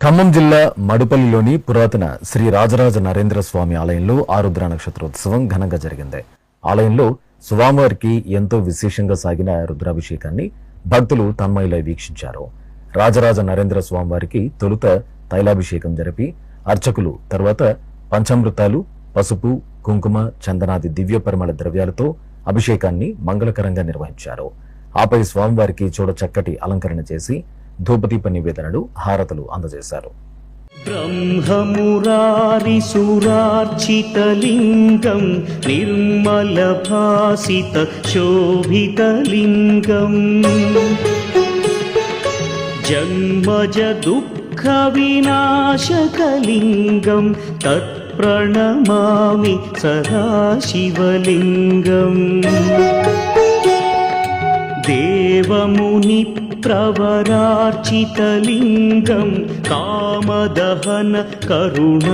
ఖమ్మం జిల్లా మడుపల్లిలోని పురాతన శ్రీ రాజరాజ నరేంద్ర స్వామి ఆలయంలో ఆరుద్ర నక్షత్రోత్సవం ఘనంగా జరిగింది. ఆలయంలో స్వామివారికి ఎంతో విశేషంగా సాగిన రుద్రాభిషేకాన్ని భక్తులు తన్మయులై వీక్షించారు. రాజరాజ నరేంద్ర స్వామివారికి తొలుత తైలాభిషేకం జరిపి అర్చకులు తర్వాత పంచామృతాలు, పసుపు, కుంకుమ, చందనాది దివ్య పరిమళ ద్రవ్యాలతో అభిషేకాన్ని మంగళకరంగా నిర్వహించారు. ఆపై స్వామివారికి చూడ చక్కటి అలంకరణ చేసి ధూపదీప నివేదనలు, హారతులు అందజేశారు. బ్రహ్మమురారి సురార్చితలింగం నిర్మల భాసిత శోభితలింగం జన్మజ దుఃఖ వినాశకలింగం తత్ప్రణమామి సదాశివలింగం దేవముని ప్రవరార్చితలింగం కామదహన కరుణాకరలింగం